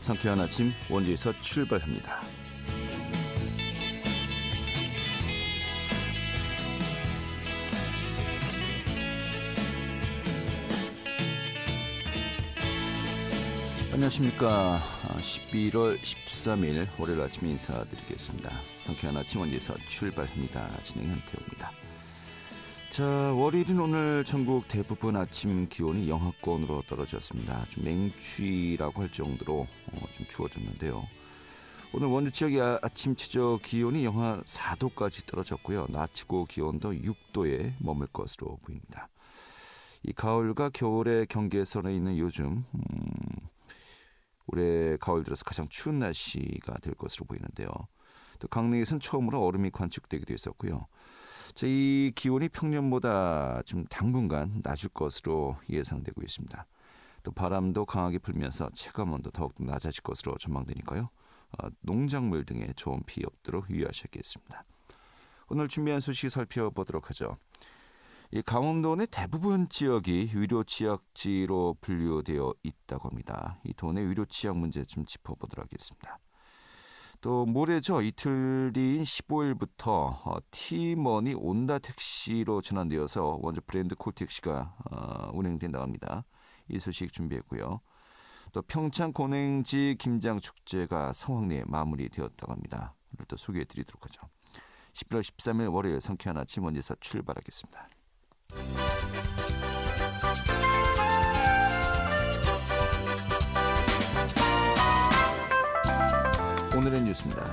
상쾌한 아침 원주에서 출발합니다. 안녕하십니까. 11월 13일 월요일 아침 인사드리겠습니다. 상쾌한 아침 원주에서 출발합니다. 진행 현태우입니다. 자, 월요일인 오늘 전국 대부분 아침 기온이 영하권으로 떨어졌습니다. 좀 맹추위라고 할 정도로 좀 추워졌는데요. 오늘 원주 지역의 아침 최저 기온이 영하 4도까지 떨어졌고요. 낮 최고 기온도 6도에 머물 것으로 보입니다. 이 가을과 겨울의 경계선에 있는 요즘 올해 가을 들어서 가장 추운 날씨가 될 것으로 보이는데요. 또 강릉에서는 처음으로 얼음이 관측되기도 했었고요. 자, 이 기온이 평년보다 좀 당분간 낮을 것으로 예상되고 있습니다. 또 바람도 강하게 불면서 체감온도 더욱더 낮아질 것으로 전망되니까요. 농작물 등에 좋은 피해 없도록 유의하셔야겠습니다. 오늘 준비한 소식 살펴보도록 하죠. 이 강원도 내 대부분 지역이 위로취약지로 분류되어 있다고 합니다. 이 도내 위로취약 문제 좀 짚어보도록 하겠습니다. 또 모레죠. 이틀 뒤인 15일부터 티머니 온다 택시로 전환되어서 원주 브랜드 콜택시가 운행된다고 합니다. 이 소식 준비했고요. 또 평창 고냉지 김장축제가 성황리에 마무리되었다고 합니다. 오늘 또 소개해드리도록 하죠. 11월 13일 월요일 상쾌한 아침 원주에서 출발하겠습니다. 오늘의 뉴스입니다.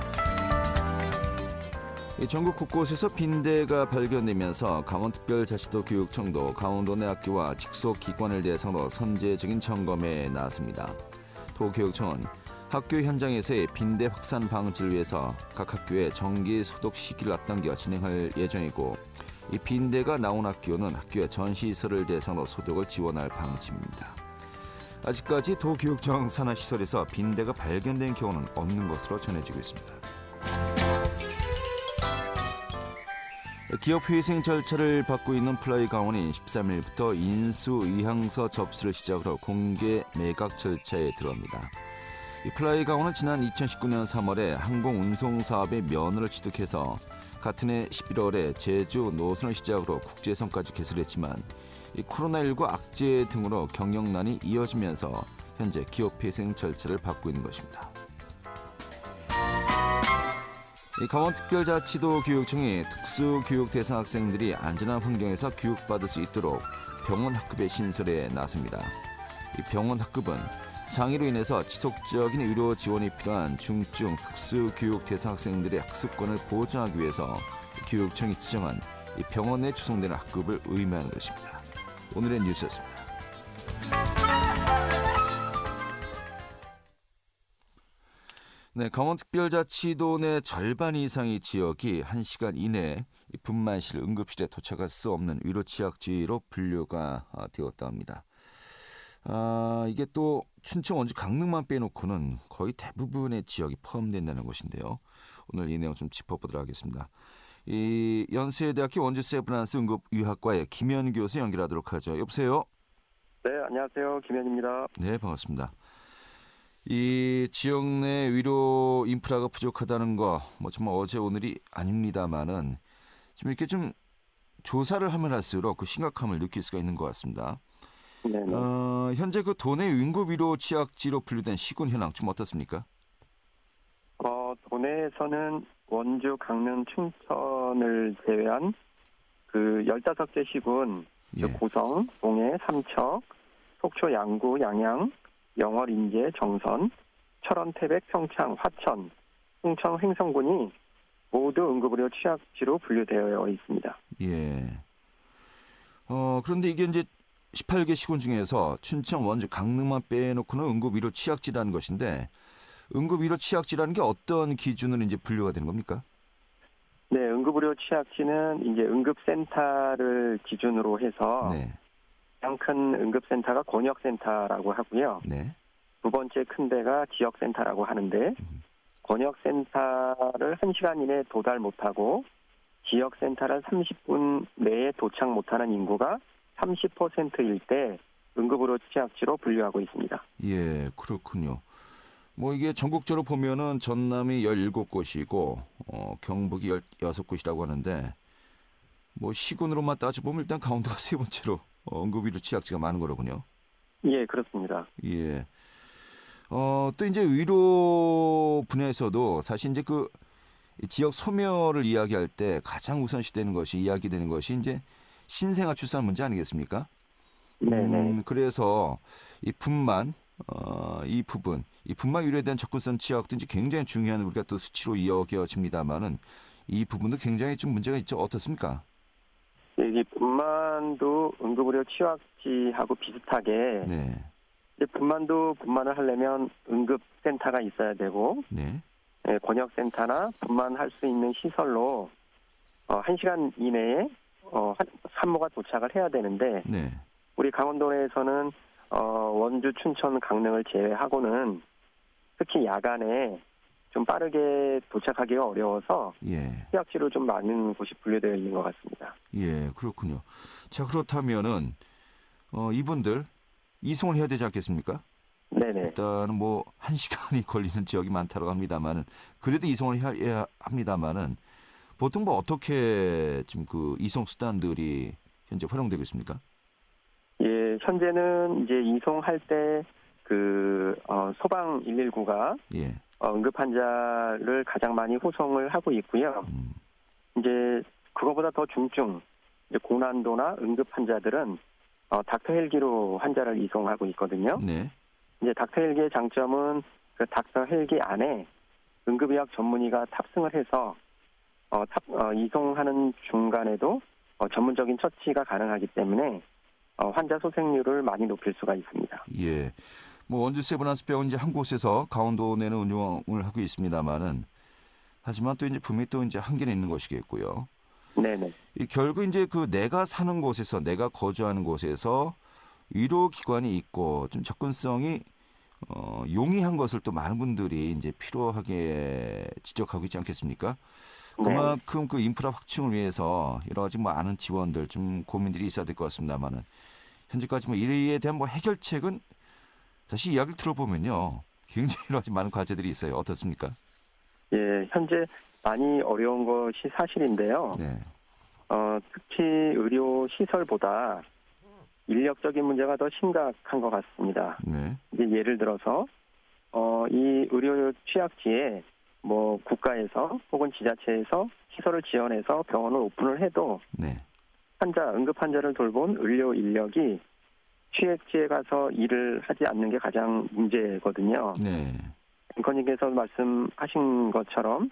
전국 곳곳에서 빈대가 발견되면서 강원특별자치도 교육청도 강원도 내 학교와 직속기관을 대상으로 선제적인 점검에 나섭니다. 도교육청은 학교 현장에서의 빈대 확산 방지를 위해서 각 학교의 정기 소독 시기를 앞당겨 진행할 예정이고, 이 빈대가 나온 학교는 학교의 전시시설을 대상으로 소독을 지원할 방침입니다. 아직까지 도교육청 산하시설에서 빈대가 발견된 경우는 없는 것으로 전해지고 있습니다. 기업회생 절차를 받고 있는 플라이강원이 13일부터 인수위항서 접수를 시작으로 공개 매각 절차에 들어갑니다. 이 플라이강원은 지난 2019년 3월에 항공운송사업의 면허를 취득해서 같은 해 11월에 제주 노선을 시작으로 국제선까지 개설했지만 이 코로나19 악재 등으로 경영난이 이어지면서 현재 기업회생 절차를 받고 있는 것입니다. 이 강원특별자치도 교육청이 특수교육 대상 학생들이 안전한 환경에서 교육받을 수 있도록 병원 학급의 신설에 나섭니다. 이 병원 학급은 장애로 인해서 지속적인 의료 지원이 필요한 중증 특수교육 대상 학생들의 학습권을 보장하기 위해서 교육청이 지정한 이 병원에 구성되는 학급을 의미하는 것입니다. 오늘의 뉴스였습니다. 네, 강원특별자치도 내 절반 이상의 지역이 1시간 이내에 분만실 응급실에 도착할 수 없는 위로취약지로 분류가 되었다 합니다. 이게 또 춘천, 원주, 강릉만 빼놓고는 거의 대부분의 지역이 포함된다는 것인데요. 오늘 이 내용 좀 짚어보도록 하겠습니다. 이 연세대학교 원주 세브란스 응급의학과의 김현 교수 연결하도록 하죠. 여보세요? 네, 안녕하세요. 김현입니다. 네, 반갑습니다. 이 지역 내 위로 인프라가 부족하다는 거, 정말 어제 오늘이 아닙니다만은 지금 이렇게 좀 조사를 하면 할수록 그 심각함을 느낄 수가 있는 것 같습니다. 네. 현재 그 도내 응급 위로 취약지로 분류된 시군 현황 좀 어떻습니까? 도내에서는 원주, 강릉, 춘천을 제외한 그 15개 시군, 예. 고성, 동해, 삼척, 속초, 양구, 양양, 영월, 인제, 정선, 철원, 태백, 평창, 화천, 홍천, 횡성군이 모두 응급의료 취약지로 분류되어 있습니다. 예. 그런데 이게 이제 18개 시군 중에서 춘천, 원주, 강릉만 빼놓고는 응급의료 취약지라는 것인데, 응급의료 취약지라는 게 어떤 기준으로 이제 분류가 되는 겁니까? 네, 응급의료 취약지는 이제 응급센터를 기준으로 해서 네. 가장 큰 응급센터가 권역센터라고 하고요. 네. 두 번째 큰 데가 지역센터라고 하는데, 권역센터를 1시간 이내에 도달 못하고 지역센터를 30분 내에 도착 못하는 인구가 30%일 때 응급의료 취약지로 분류하고 있습니다. 예, 그렇군요. 뭐 이게 전국적으로 보면은 전남이 17곳이고 경북이 16곳이라고 하는데 뭐 시군으로만 따져보면 일단 강원도가 세 번째로 응급의료 취약지가 많은 거로군요. 예, 그렇습니다. 예. 또 이제 의료 분야에서도 사실 이제 그 지역 소멸을 이야기할 때 가장 우선시되는 것이 이야기되는 것이 이제 신생아 출산 문제 아니겠습니까? 네네. 그래서 이 분만 이 부분, 이 분만 유래에 대한 접근성 취약도 이제 굉장히 중요한 우리가 또 수치로 이어겨집니다만은 이 부분도 굉장히 좀 문제가 있죠. 어떻습니까? 이 분만도 응급의료 취약지하고 비슷하게 네, 이제 분만을 하려면 응급센터가 있어야 되고 네, 권역센터나 분만할 수 있는 시설로 1시간 이내에 산모가 도착을 해야 되는데 네, 우리 강원도 내에서는 원주, 춘천, 강릉을 제외하고는 특히 야간에 좀 빠르게 도착하기가 어려워서 예, 취약지로 좀 많은 곳이 분류되어 있는 것 같습니다. 예, 그렇군요. 자, 그렇다면은 이분들 이송을 해야 되지 않겠습니까? 네네. 일단은 뭐 1시간이 걸리는 지역이 많다고 합니다만은 그래도 이송을 해야 합니다만은 보통 뭐 어떻게 지금 그 이송 수단들이 현재 활용되고 있습니까? 예, 현재는 이제 이송할 때 소방 119가 예, 응급 환자를 가장 많이 후송을 하고 있고요. 음, 이제 그거보다 더 중증, 이제 고난도나 응급 환자들은 닥터 헬기로 환자를 이송하고 있거든요. 네, 이제 닥터 헬기의 장점은 그 닥터 헬기 안에 응급의학 전문의가 탑승을 해서 이송하는 중간에도 전문적인 처치가 가능하기 때문에 환자 소생률을 많이 높일 수가 있습니다. 예. 뭐 원주 세브란스병원 이제 한 곳에서 강원도 내는 운영을 하고 있습니다만은 하지만 또 이제 분명히 또 이제 한계는 있는 것이겠고요. 네네. 이 결국 이제 그 내가 사는 곳에서 내가 거주하는 곳에서 의료기관이 있고 좀 접근성이 용이한 것을 또 많은 분들이 이제 필요하게 지적하고 있지 않겠습니까? 네. 그만큼 그 인프라 확충을 위해서 여러 가지 뭐 많은 지원들 좀 고민들이 있어야 될 것 같습니다만은 현재까지 뭐 이에 대한 뭐 해결책은 사실 이야기를 들어보면요 굉장히 여러 가지 많은 과제들이 있어요. 어떻습니까? 예, 현재 많이 어려운 것이 사실인데요. 네, 특히 의료 시설보다 인력적인 문제가 더 심각한 것 같습니다. 네, 이제 예를 들어서 이 의료 취약지에 뭐 국가에서 혹은 지자체에서 시설을 지원해서 병원을 오픈을 해도 네, 응급 환자를 돌본 의료 인력이 취약지에 가서 일을 하지 않는 게 가장 문제거든요. 네, 앵커님께서 말씀하신 것처럼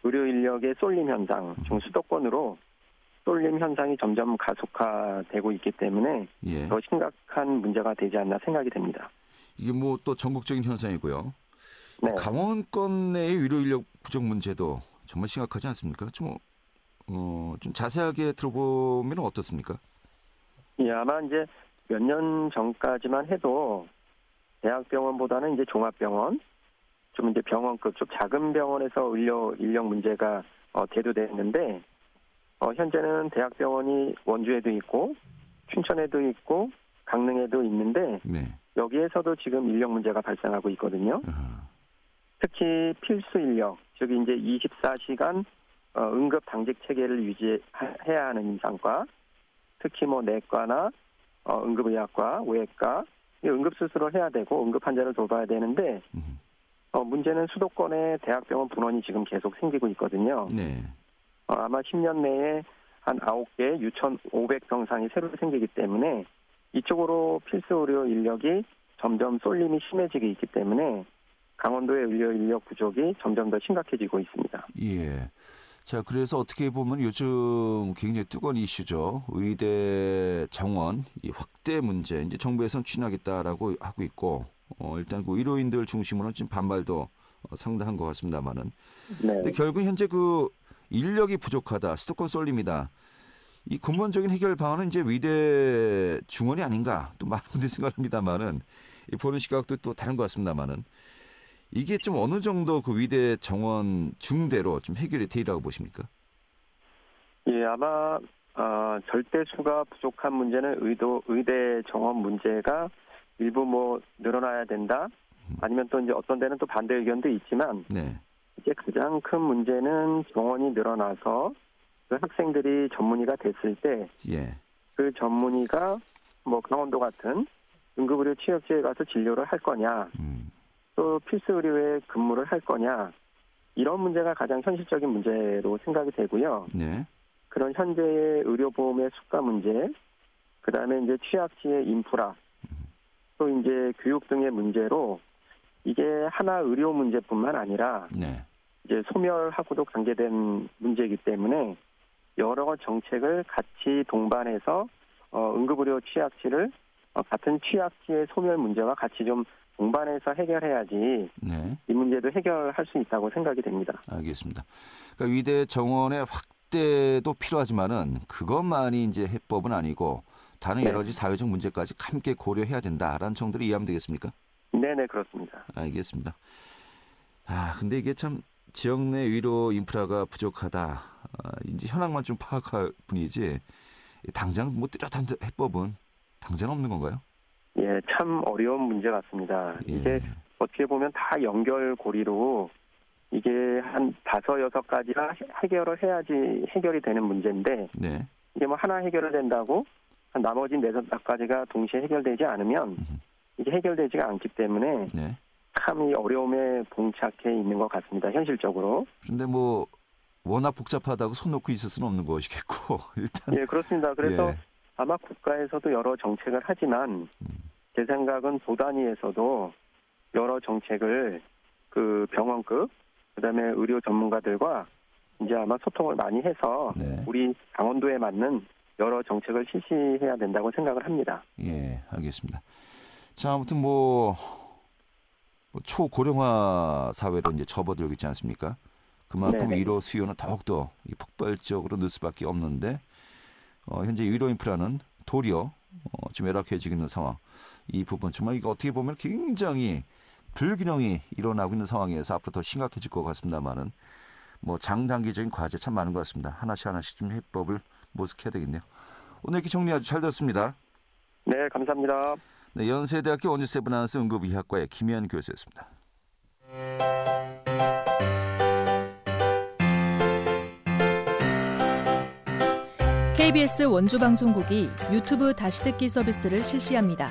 의료 인력의 쏠림 현상, 지금 수도권으로 쏠림 현상이 점점 가속화되고 있기 때문에 예. 더 심각한 문제가 되지 않나 생각이 됩니다. 이게 뭐 또 전국적인 현상이고요. 이 네. 강원권 내의 의료 인력 부족 문제도 정말 심각하지 않습니까? 좀 자세하게 들어보면 어떻습니까? 예, 아마 이제 몇 년 전까지만 해도 대학병원보다는 이제 종합병원, 좀 이제 병원급, 좀 작은 병원에서 의료 인력 문제가 대두됐는데 현재는 대학병원이 원주에도 있고 춘천에도 있고 강릉에도 있는데 네. 여기에서도 지금 인력 문제가 발생하고 있거든요. 아하. 특히 필수 인력, 즉 이제 24시간 응급 당직 체계를 유지해야 하는 인상과 특히 뭐 내과나 응급의학과, 외과, 응급수술을 해야 되고 응급 환자를 돌봐야 되는데 문제는 수도권에 대학병원 분원이 지금 계속 생기고 있거든요. 네. 아마 10년 내에 한 9개 6,500병상이 새로 생기기 때문에 이쪽으로 필수 의료 인력이 점점 쏠림이 심해지고 있기 때문에 강원도의 의료 인력 부족이 점점 더 심각해지고 있습니다. 예. 자, 그래서 어떻게 보면 요즘 굉장히 뜨거운 이슈죠. 의대 정원 이 확대 문제 이제 정부에서는 추진하겠다라고 하고 있고 일단 그 의료인들 중심으로 지금 반발도 상당한 것 같습니다만은. 네. 근데 결국 현재 그 인력이 부족하다, 수도권 쏠림이다. 이 근본적인 해결 방안은 이제 의대 중원이 아닌가 또 많은 분들이 생각합니다만은 보는 시각도 또 다른 것 같습니다만은 이게 좀 어느 정도 그 의대 정원 중대로 좀 해결이 되리라고 보십니까? 예, 아마 절대수가 부족한 문제는 의대 정원 문제가 일부 뭐 늘어나야 된다, 아니면 또 이제 어떤 데는 또 반대 의견도 있지만 네. 이제 가장 큰 문제는 정원이 늘어나서 그 학생들이 전문의가 됐을 때 예. 그 전문의가 뭐 강원도 같은 응급의료 취약지에 가서 진료를 할 거냐, 또 필수 의료에 근무를 할 거냐, 이런 문제가 가장 현실적인 문제로 생각이 되고요. 네. 그런 현재의 의료보험의 수가 문제, 그다음에 이제 취약지의 인프라, 또 이제 교육 등의 문제로 이게 하나 의료 문제뿐만 아니라 네. 이제 소멸하고도 관계된 문제이기 때문에 여러 정책을 같이 동반해서 응급의료 취약지를 같은 취약지의 소멸 문제와 같이 좀 동반해서 해결해야지 네. 이 문제도 해결할 수 있다고 생각이 됩니다. 알겠습니다. 그러니까 위대 정원의 확대도 필요하지만은 그것만이 이제 해법은 아니고 다른 네. 여러 가지 사회적 문제까지 함께 고려해야 된다라는 정도로 이해하면 되겠습니까? 네네, 그렇습니다. 알겠습니다. 근데 이게 참 지역 내 의료 인프라가 부족하다. 이제 현황만 좀 파악할 뿐이지 당장 뭐 뚜렷한 해법은 당장 없는 건가요? 예, 참 어려운 문제 같습니다. 예. 이게 어떻게 보면 다 연결고리로 이게 한 5-6가지가 해결을 해야지 해결이 되는 문제인데 네. 이게 뭐 하나 해결을 된다고 나머지 4-5가지가 동시에 해결되지 않으면 이게 해결되지가 않기 때문에 네. 참 이 어려움에 봉착해 있는 것 같습니다. 현실적으로. 그런데 뭐 워낙 복잡하다고 손 놓고 있을 수는 없는 것이겠고 일단 예, 그렇습니다. 그래서 예. 아마 국가에서도 여러 정책을 하지만 제 생각은 도 단위에서도 여러 정책을 그 병원급 그다음에 의료 전문가들과 이제 아마 소통을 많이 해서 네. 우리 강원도에 맞는 여러 정책을 실시해야 된다고 생각을 합니다. 예, 알겠습니다. 자, 아무튼 뭐 초고령화 사회로 이제 접어들고 있지 않습니까? 그만큼 네네. 의료 수요는 더욱더 폭발적으로 늘 수밖에 없는데 현재 의료 인프라는 도리어 좀 열악해지고 있는 상황. 이 부분 정말 이거 어떻게 보면 굉장히 불균형이 일어나고 있는 상황에서 앞으로 더 심각해질 것 같습니다만은 뭐 장단기적인 과제 참 많은 것 같습니다. 하나씩 좀 해법을 모색해야 되겠네요. 오늘 이렇게 정리 아주 잘 들었습니다. 네, 감사합니다. 네, 연세대학교 원주 세브란스 응급의학과의 김현 교수였습니다. KBS 원주방송국이 유튜브 다시 듣기 서비스를 실시합니다.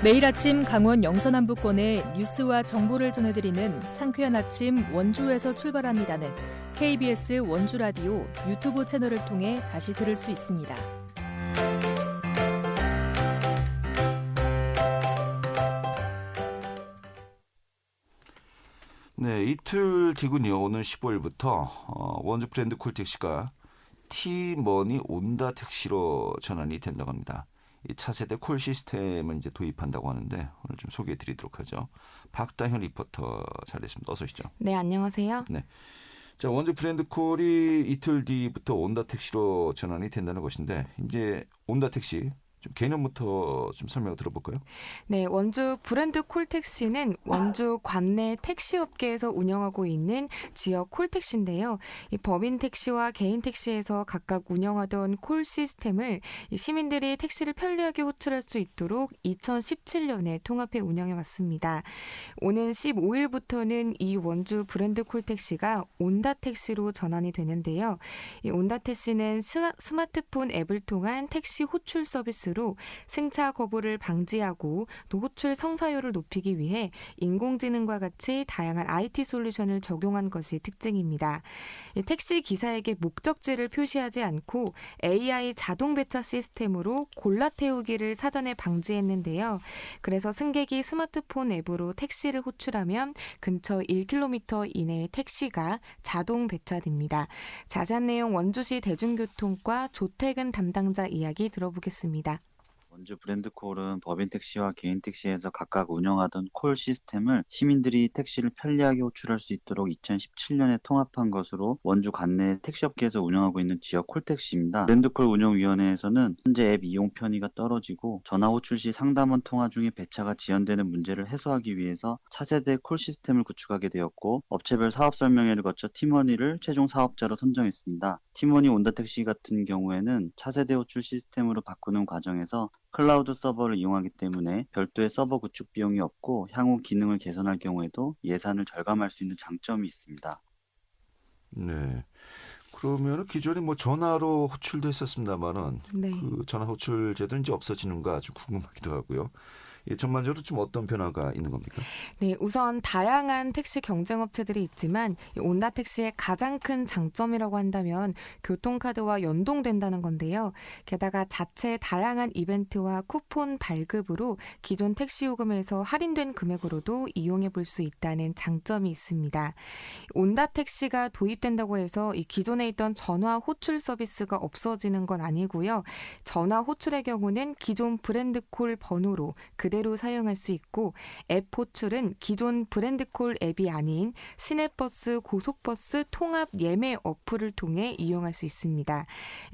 매일 아침 강원 영서남부권의 뉴스와 정보를 전해드리는 상쾌한 아침 원주에서 출발합니다는 KBS 원주라디오 유튜브 채널을 통해 다시 들을 수 있습니다. 네, 이틀 뒤군요. 오늘 15일부터 원주 브랜드 콜택시가 T머니 온다 택시로 전환이 된다고 합니다. 이 차세대 콜 시스템을 이제 도입한다고 하는데 오늘 좀 소개해드리도록 하죠. 박다현 리포터 잘했습니다. 어서 오시죠. 네, 안녕하세요. 네. 자, 원주 브랜드 콜이 이틀 뒤부터 온다 택시로 전환이 된다는 것인데 이제 온다 택시 좀 개념부터 좀 설명을 들어볼까요? 네, 원주 브랜드 콜택시는 원주 관내 택시 업계에서 운영하고 있는 지역 콜택시인데요. 이 법인 택시와 개인 택시에서 각각 운영하던 콜 시스템을 시민들이 택시를 편리하게 호출할 수 있도록 2017년에 통합해 운영해 왔습니다. 오는 15일부터는 이 원주 브랜드 콜택시가 온다 택시로 전환이 되는데요. 이 온다 택시는 스마트폰 앱을 통한 택시 호출 서비스 로 승차 거부를 방지하고 또 호출 성사율을 높이기 위해 인공지능과 같이 다양한 IT 솔루션을 적용한 것이 특징입니다. 택시 기사에게 목적지를 표시하지 않고 AI 자동 배차 시스템으로 골라 태우기를 사전에 방지했는데요. 그래서 승객이 스마트폰 앱으로 택시를 호출하면 근처 1km 이내의 택시가 자동 배차됩니다. 자세한 내용 원주시 대중교통과 조태근 담당자 이야기 들어보겠습니다. 원주 브랜드콜은 법인 택시와 개인 택시에서 각각 운영하던 콜 시스템을 시민들이 택시를 편리하게 호출할 수 있도록 2017년에 통합한 것으로 원주 관내 택시업계에서 운영하고 있는 지역 콜택시입니다. 브랜드콜 운영위원회에서는 현재 앱 이용 편의가 떨어지고 전화 호출 시 상담원 통화 중에 배차가 지연되는 문제를 해소하기 위해서 차세대 콜 시스템을 구축하게 되었고 업체별 사업 설명회를 거쳐 팀원이를 최종 사업자로 선정했습니다. 팀원이 온다 택시 같은 경우에는 차세대 호출 시스템으로 바꾸는 과정에서 클라우드 서버를 이용하기 때문에 별도의 서버 구축 비용이 없고 향후 기능을 개선할 경우에도 예산을 절감할 수 있는 장점이 있습니다. 네. 그러면 기존에 뭐 전화로 호출도 했었습니다만은 네. 그 전화 호출 제도는 이제 없어지는가 아주 궁금하기도 하고요. 예, 전반적으로 좀 어떤 변화가 있는 겁니까? 네, 우선 다양한 택시 경쟁업체들이 있지만 이 온다택시의 가장 큰 장점이라고 한다면 교통카드와 연동된다는 건데요. 게다가 자체 다양한 이벤트와 쿠폰 발급으로 기존 택시 요금에서 할인된 금액으로도 이용해 볼 수 있다는 장점이 있습니다. 온다택시가 도입된다고 해서 이 기존에 있던 전화 호출 서비스가 없어지는 건 아니고요. 전화 호출의 경우는 기존 브랜드콜 번호로 그대로 사용할 수 있고 앱 호출은 기존 브랜드콜 앱이 아닌 시내버스, 고속버스 통합 예매 어플을 통해 이용할 수 있습니다.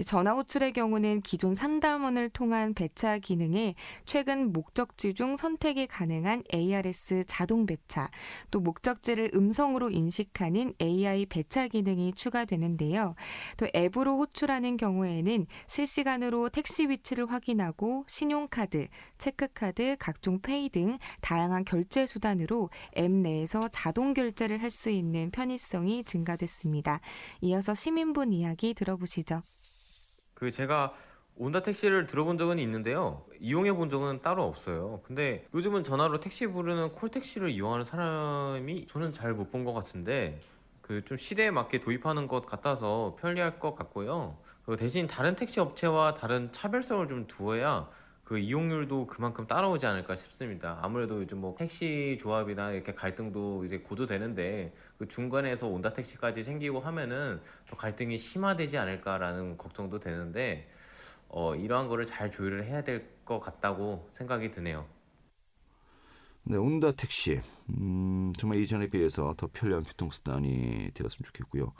전화 호출의 경우는 기존 상담원을 통한 배차 기능에 최근 목적지 중 선택이 가능한 ARS 자동 배차, 또 목적지를 음성으로 인식하는 AI 배차 기능이 추가되는데요. 또 앱으로 호출하는 경우에는 실시간으로 택시 위치를 확인하고 신용카드, 체크카드, 각종 페이 등 다양한 결제 수단으로 앱 내에서 자동 결제를 할 수 있는 편의성이 증가됐습니다. 이어서 시민분 이야기 들어보시죠. 제가 온다 택시를 들어본 적은 있는데요. 이용해 본 적은 따로 없어요. 근데 요즘은 전화로 택시 부르는 콜택시를 이용하는 사람이 저는 잘 못 본 것 같은데 좀 시대에 맞게 도입하는 것 같아서 편리할 것 같고요. 대신 다른 택시 업체와 다른 차별성을 좀 두어야 이용률도 그만큼 따라오지 않을까 싶습니다. 아무래도 요즘 뭐 택시 조합이나 이렇게 갈등도 이제 고조되는데 중간에서 온다 택시까지 생기고 하면은 더 갈등이 심화되지 않을까라는 걱정도 되는데 이러한 거를 잘 조율을 해야 될 것 같다고 생각이 드네요. 네, 온다 택시. 정말 이전에 비해서 더 편리한 교통수단이 되었으면 좋겠고요.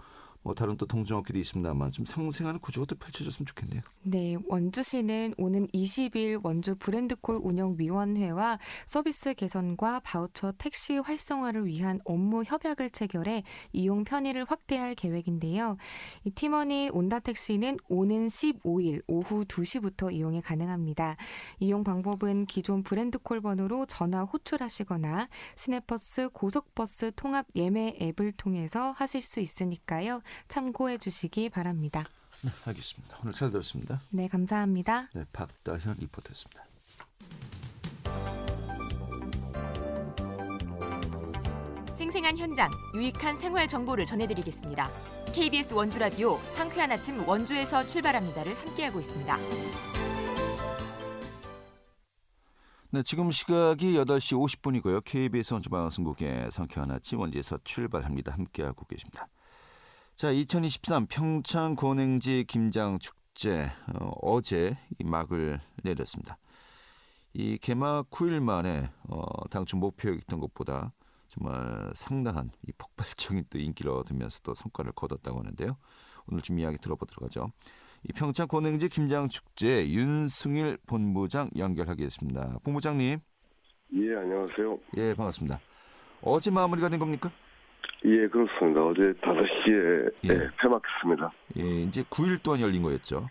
뭐 다른 또 동종업계도 있습니다만 좀 상생하는 구조가 또 펼쳐졌으면 좋겠네요. 네, 원주시는 오는 20일 원주 브랜드콜 운영위원회와 서비스 개선과 바우처 택시 활성화를 위한 업무 협약을 체결해 이용 편의를 확대할 계획인데요. 이 팀원이 온다택시는 오는 15일 오후 2시부터 이용이 가능합니다. 이용 방법은 기존 브랜드콜 번호로 전화 호출하시거나 시내버스, 고속버스 통합 예매 앱을 통해서 하실 수 있으니까요. 참고해 주시기 바랍니다. 네, 알겠습니다. 오늘 잘 들었습니다. 네, 감사합니다. 네, 박다현 리포터였습니다. 생생한 현장, 유익한 생활 정보를 전해드리겠습니다. KBS 원주 라디오 상쾌한 아침 원주에서 출발합니다를 함께하고 있습니다. 네, 지금 시각이 8시 50분이고요. KBS 원주방송국의 상쾌한 아침 원주에서 출발합니다. 함께하고 계십니다. 자, 2023 평창 권행지 김장 축제 어제 이 막을 내렸습니다. 이 개막 9일 만에 당초 목표였던 것보다 정말 상당한 이 폭발적인 또 인기를 얻으면서 또 성과를 거뒀다고 하는데요. 오늘 좀 이야기 들어보도록 하죠. 이 평창 권행지 김장 축제 윤승일 본부장 연결하겠습니다. 본부장님. 예, 안녕하세요. 예, 반갑습니다. 어제 마무리가 된 겁니까? 예, 그렇습니다. 어제 5시에 예. 예, 폐막했습니다. 예, 이제 9일 동안 열린 거였죠.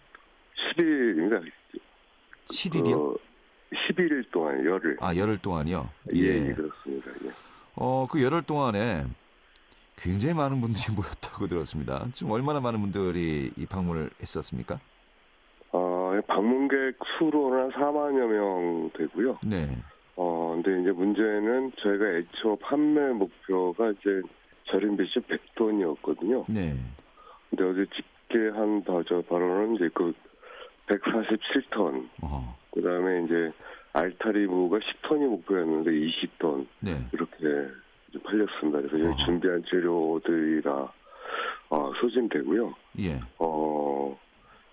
10일인가? 7일이요? 11일 동안 열흘. 아, 열흘 동안이요? 예, 그렇습니다. 예. 그 열흘 동안에 굉장히 많은 분들이 모였다고 들었습니다. 지금 얼마나 많은 분들이 이 방문을 했었습니까? 방문객 수로는 한 4만여 명 되고요. 네. 근데 이제 문제는 저희가 애초 판매 목표가 이제 절임 배추 100톤이었거든요. 네. 근데 어제 집계한 바로는 이제 147톤. 그 다음에 이제 알타리무가 10톤이 목표였는데 20톤. 네. 이렇게 팔렸습니다. 그래서 저희 준비한 재료들이라 소진되고요. 예.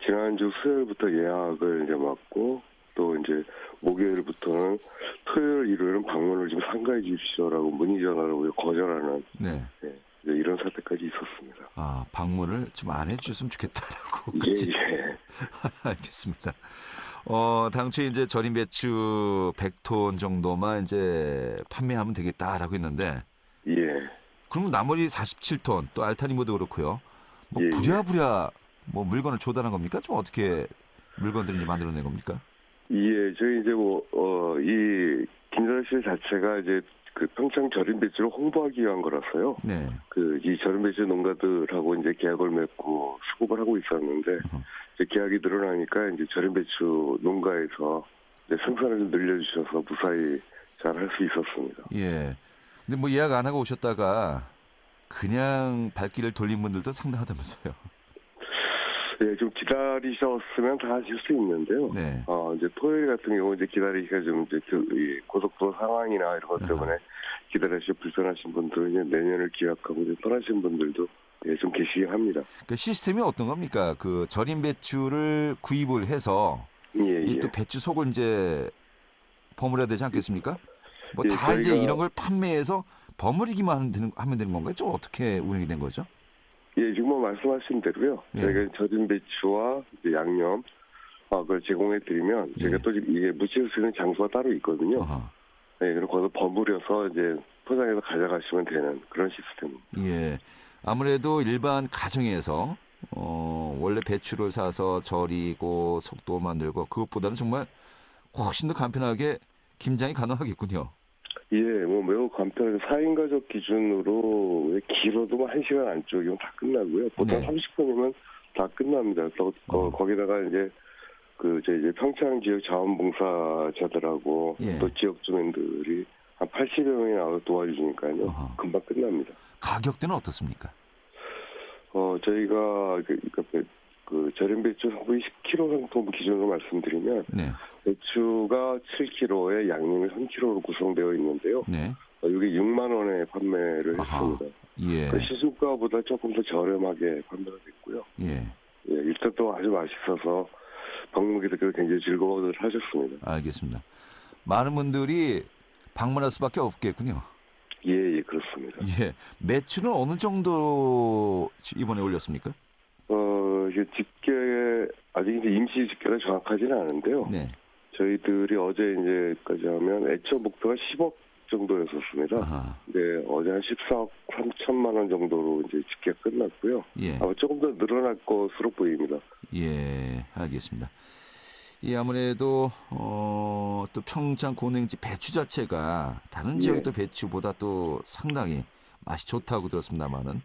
지난주 수요일부터 예약을 이제 막고 또 이제 목요일부터는 토요일, 일요일은 방문을 좀 삼가해 주십시오라고 문의 전화로 거절하는 네. 네, 이런 사태까지 있었습니다. 아, 방문을 좀 안 해주셨으면 좋겠다라고. 예. 알겠습니다. 당초에 이제 절임 배추 100톤 정도만 이제 판매하면 되겠다라고 했는데. 예. 그러면 나머지 47톤 또 알타리무도 그렇고요. 뭐 예. 부랴부랴 뭐 물건을 조달한 겁니까? 좀 어떻게 물건들을 이제 만들어낸 겁니까? 예, 저희 이제 이 김전실 자체가 이제 그 평창 절임 배추를 홍보하기 위한 거라서요. 네. 이 절임 배추 농가들하고 이제 계약을 맺고 수급을 하고 있었는데 이제 계약이 늘어나니까 이제 절임 배추 농가에서 이제 생산을 좀 늘려주셔서 무사히 잘 할 수 있었습니다. 예. 근데 뭐 예약 안 하고 오셨다가 그냥 발길을 돌린 분들도 상당하다면서요. 예, 좀 기다리셨으면 다 하실 수 있는데요. 네. 이제 토요일 같은 경우 이제 기다리기가 좀 이제 이 고속도로 상황이나 이런 것 때문에 기다리시 불편하신 분들은 이제 내년을 기약하고 이제 떠나신 분들도 예, 좀 계시긴 합니다. 그 시스템이 어떤 겁니까? 그 절임 배추를 구입을 해서 예, 이 예. 또 배추 속을 이제 버무려야 되지 않겠습니까? 뭐 예, 다 이제 저희가- 이런 걸 판매해서 버무리기만 하면 되는 건가요? 좀 어떻게 운영이 된 거죠? 예, 지금 뭐 말씀하신 대로요. 예. 저희가 절임 배추와 이제 양념 그걸 제공해 드리면 저희가 예. 또 이게 묻힐 수 있는 장소가 따로 있거든요. 어허. 예, 그리고 거기서 버무려서 이제 포장해서 가져가시면 되는 그런 시스템입니다. 예. 아무래도 일반 가정에서 원래 배추를 사서 절이고 속도 만들고 그것보다는 정말 훨씬 더 간편하게 김장이 가능하겠군요. 예, 뭐 매우 간편 4인 가족 기준으로 길어도 뭐 1시간 안쪽이면 다 끝나고요. 보통 네. 30분이면 다 끝납니다. 또 거기다가 이제 이제 평창 지역 자원봉사자들하고 예. 또 지역 주민들이 한 80여 명이 나와서 도와주시니까요. 어허. 금방 끝납니다. 가격대는 어떻습니까? 저희가 그 절임 배추 상품이 10kg 상품 기준으로 말씀드리면 네. 배추가 7kg에 양념이 3kg로 구성되어 있는데요. 네. 이게 6만 원에 판매를 아하. 했습니다. 예. 그 시중가보다 조금 더 저렴하게 판매가 됐고요. 예. 예, 일단 또 아주 맛있어서 방문객들 굉장히 즐거워들 하셨습니다. 알겠습니다. 많은 분들이 방문할 수밖에 없겠군요. 예, 그렇습니다. 예. 매출은 어느 정도 이번에 올렸습니까? 이게 집계, 아직 이제 임시 집계가 정확하지는 않은데요. 네. 저희들이 어제 이제까지 하면 애초 목표가 10억 정도였었습니다. 아하. 네, 어제 한 14억 3천만 원 정도로 이제 집계가 끝났고요. 예. 아마 조금 더 늘어날 것으로 보입니다. 예, 알겠습니다. 예, 아무래도 또 평창 고냉지 배추 자체가 다른 지역의 또 배추보다 또 상당히 맛이 좋다고 들었습니다만은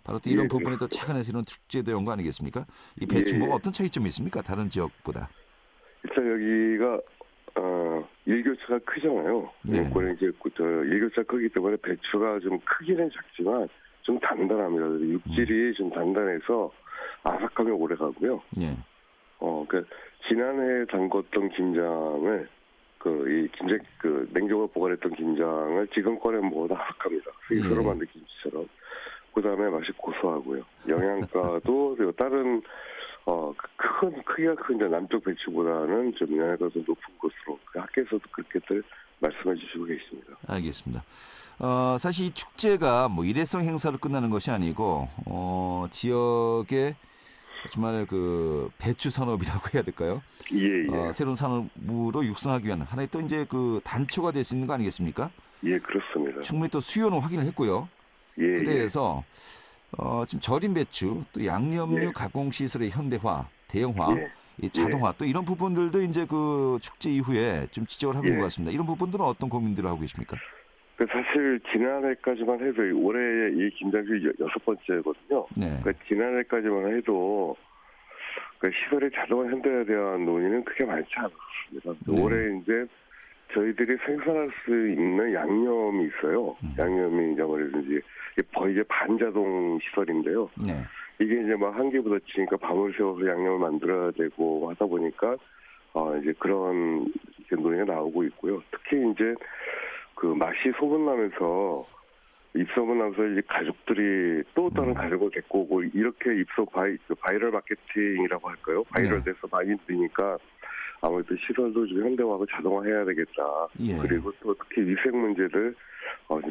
바로 또 이런 예, 부분에 또 최근에 이런 축제도 연구 아니겠습니까? 이 배추 뭐가 어떤 차이점이 있습니까? 다른 지역보다? 일단 여기가 일교차가 크잖아요. 네. 그리고 이제 일교차 크기 때문에 배추가 좀 크기는 작지만 좀 단단합니다. 육질이 좀 단단해서 아삭함이 오래 가고요. 예. 지난해 담궜던 김장을 냉장고에 보관했던 김장을 지금 꺼내면 뭐보다 아삭합니다. 스스로 만든 김치처럼. 그 다음에 맛이 고소하고요. 영양가도 그리고 다른 크기가 큰 남쪽 배추보다는 좀 영양가가 좀 높은 것으로 학교에서도 그렇게들 말씀해 주시고 계십니다. 알겠습니다. 사실 이 축제가 뭐 일회성 행사로 끝나는 것이 아니고 지역의 정말 그 배추 산업이라고 해야 될까요? 예. 새로운 산업으로 육성하기 위한 하나의 또 이제 그 단초가 될 수 있는 거 아니겠습니까? 예, 그렇습니다. 충분히 또 수요는 확인을 했고요. 예. 그래서 지금 절임 배추 또 양념류 가공 시설의 현대화, 대형화, 이 자동화 또 이런 부분들도 이제 그 축제 이후에 좀 지적을 하고 있는 것 같습니다. 이런 부분들은 어떤 고민들을 하고 계십니까? 사실 지난해까지만 해도 올해 이 김장철이 6번째거든요. 네. 그러니까 지난해까지만 해도 시설의 자동화 현대화에 대한 논의는 크게 많지 않았습니다. 네. 올해 이제 저희들이 생산할 수 있는 양념이 있어요. 양념이 이제 뭐라든지 이제 반자동 시설인데요. 네. 이게 이제 막 한계 부딪히니까 밤을 새워서 양념을 만들어야 되고 하다 보니까 이제 그런 논의가 나오고 있고요. 특히 이제 그 맛이 소문나면서 입소문나면서 이제 가족들이 또 다른 가족을 데리고 오고 이렇게 바이럴 마케팅이라고 할까요? 바이럴돼서 많이 들으니까 아무래도 시설도 좀 현대화하고 자동화해야 되겠다. 예. 그리고 또 특히 위생 문제를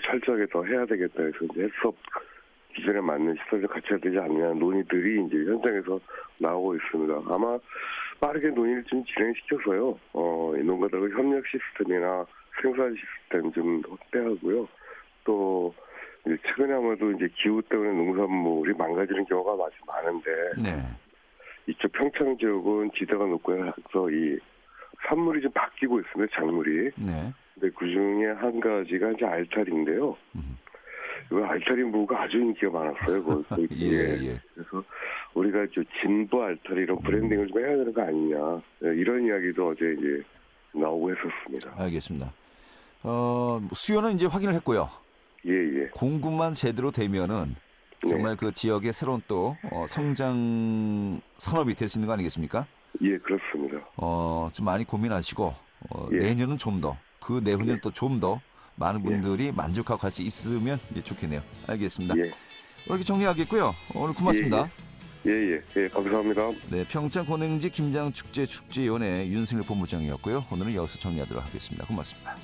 철저하게 더 해야 되겠다 해서 이제 해썹 기준에 맞는 시설을 갖춰야 되지 않느냐 논의들이 이제 현장에서 나오고 있습니다. 아마 빠르게 논의를 좀 진행시켜서요. 농가들과 협력 시스템이나 생산 시스템 좀 확대하고요. 또 이제 최근에 아무래도 이제 기후 때문에 농산물이 망가지는 경우가 아주 많은데 네. 이쪽 평창 지역은 지대가 높고 해서 이 산물이 좀 바뀌고 있습니다. 작물이. 네. 근데 그 중에 한 가지가 이제 알타리인데요. 이 알타리 무가 아주 인기가 많았어요. 예. 그래서 우리가 저 진보 알타리 이런 브랜딩을 좀 해야 되는 거 아니냐 이런 이야기도 어제 이제 나오고 했었습니다. 알겠습니다. 수요는 이제 확인을 했고요. 예. 공급만 제대로 되면은 정말 그 지역의 새로운 또 성장 산업이 될 수 있는 거 아니겠습니까? 예, 그렇습니다. 좀 많이 고민하시고 예. 내년은 좀 더, 그 내후년은 또 좀 더 많은 분들이 만족하고 갈 수 있으면 좋겠네요. 알겠습니다. 예. 이렇게 정리하겠고요. 오늘 고맙습니다. 예, 감사합니다. 네, 평창 권행지 김장축제 축제위원회 윤승일 본부장이었고요. 오늘은 여기서 정리하도록 하겠습니다. 고맙습니다.